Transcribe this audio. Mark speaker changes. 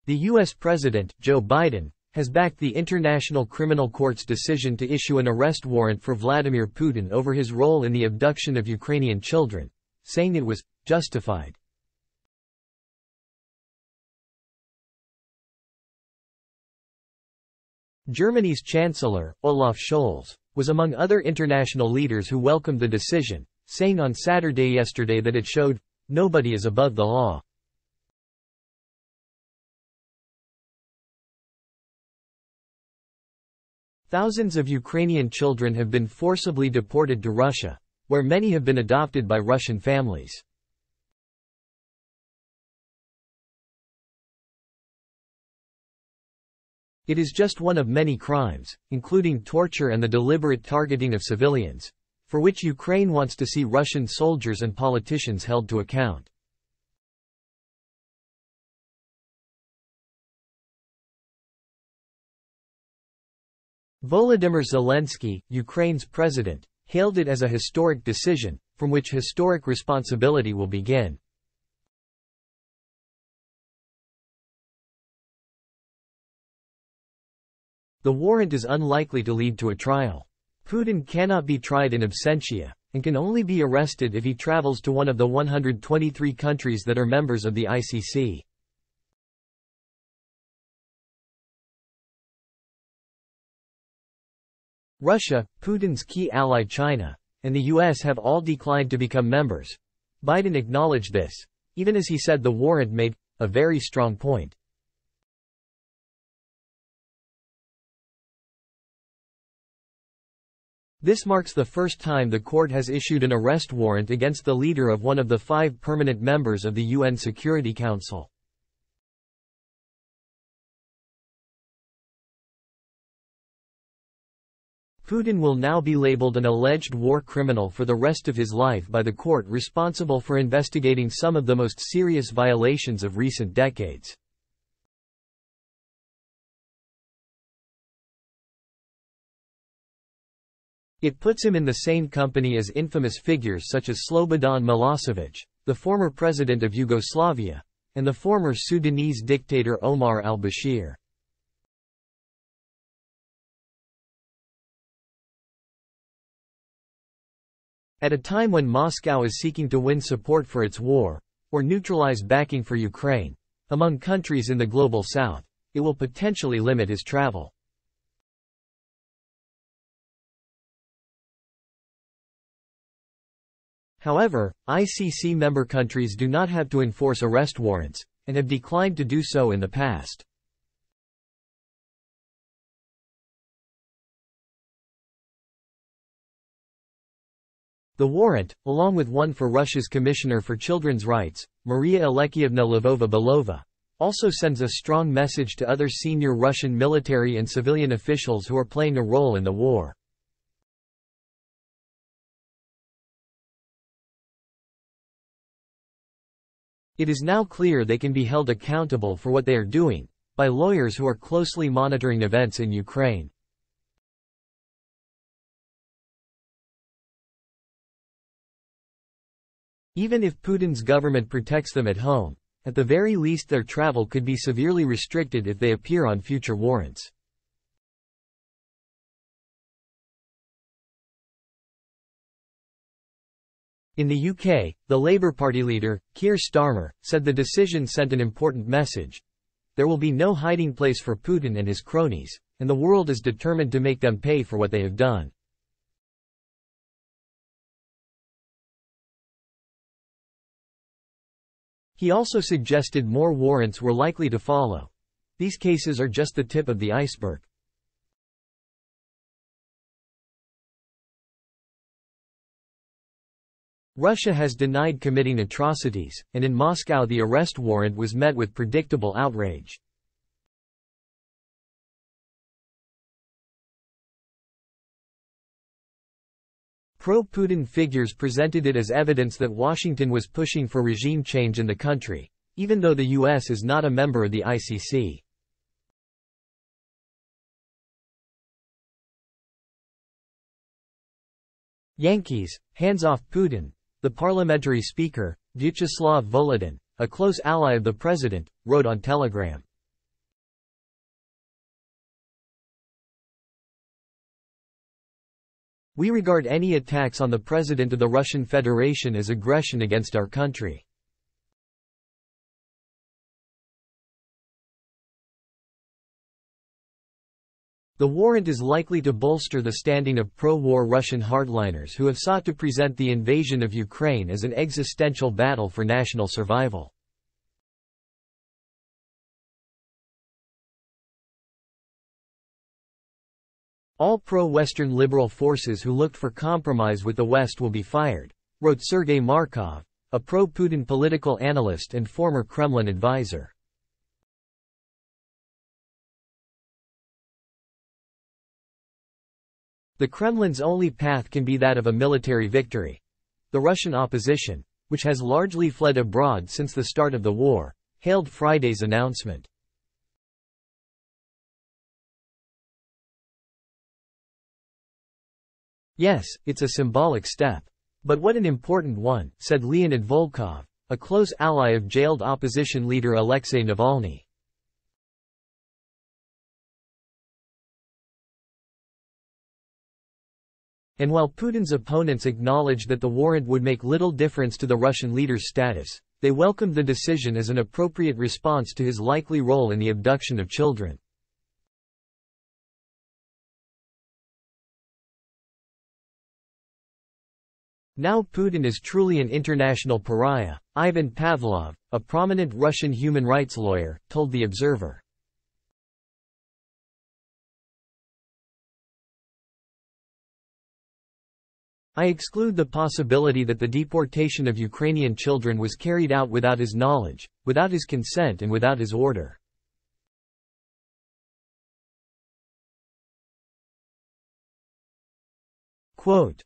Speaker 1: The U.S. President, Joe Biden, has backed the International Criminal Court's decision to issue an arrest warrant for Vladimir Putin over his role in the abduction of Ukrainian children, saying it was justified. Germany's Chancellor, Olaf Scholz, was among other international leaders who welcomed the decision, saying on Saturday yesterday that it showed, "Nobody is above the law." Thousands of Ukrainian children have been forcibly deported to Russia, where many have been adopted by Russian families. It is just one of many crimes, including torture and the deliberate targeting of civilians, for which Ukraine wants to see Russian soldiers and politicians held to account. Volodymyr Zelensky, Ukraine's president, hailed it as a historic decision, from which historic responsibility will begin. The warrant is unlikely to lead to a trial. Putin cannot be tried in absentia, and can only be arrested if he travels to one of the 123 countries that are members of the ICC. Russia, Putin's key ally China, and the US have all declined to become members. Biden acknowledged this, even as he said the warrant made a very strong point. This marks the first time the court has issued an arrest warrant against the leader of one of the 5 permanent members of the UN Security Council. Putin will now be labeled an alleged war criminal for the rest of his life by the court responsible for investigating some of the most serious violations of recent decades. It puts him in the same company as infamous figures such as Slobodan Milosevic, the former president of Yugoslavia, and the former Sudanese dictator Omar al-Bashir. At a time when Moscow is seeking to win support for its war, or neutralize backing for Ukraine, among countries in the Global South, it will potentially limit his travel. However, ICC member countries do not have to enforce arrest warrants, and have declined to do so in the past. The warrant, along with one for Russia's Commissioner for Children's Rights, Maria Alexievna Lvova-Belova, also sends a strong message to other senior Russian military and civilian officials who are playing a role in the war. It is now clear they can be held accountable for what they are doing, by lawyers who are closely monitoring events in Ukraine. Even if Putin's government protects them at home, at the very least their travel could be severely restricted if they appear on future warrants. In the UK, the Labour Party leader, Keir Starmer, said the decision sent an important message. There will be no hiding place for Putin and his cronies, and the world is determined to make them pay for what they have done. He also suggested more warrants were likely to follow. These cases are just the tip of the iceberg. Russia has denied committing atrocities, and in Moscow the arrest warrant was met with predictable outrage. Pro-Putin figures presented it as evidence that Washington was pushing for regime change in the country, even though the U.S. is not a member of the ICC. Yankees, hands off Putin, the parliamentary speaker, Vyacheslav Volodin, a close ally of the president, wrote on Telegram. We regard any attacks on the President of the Russian Federation as aggression against our country. The warrant is likely to bolster the standing of pro-war Russian hardliners who have sought to present the invasion of Ukraine as an existential battle for national survival. All pro-Western liberal forces who looked for compromise with the West will be fired, wrote Sergei Markov, a pro-Putin political analyst and former Kremlin advisor. The Kremlin's only path can be that of a military victory. The Russian opposition, which has largely fled abroad since the start of the war, hailed Friday's announcement. Yes, it's a symbolic step. But what an important one, said Leonid Volkov, a close ally of jailed opposition leader Alexei Navalny. And while Putin's opponents acknowledged that the warrant would make little difference to the Russian leader's status, they welcomed the decision as an appropriate response to his likely role in the abduction of children. Now Putin is truly an international pariah, Ivan Pavlov, a prominent Russian human rights lawyer, told The Observer. I exclude the possibility that the deportation of Ukrainian children was carried out without his knowledge, without his consent and without his order. Quote,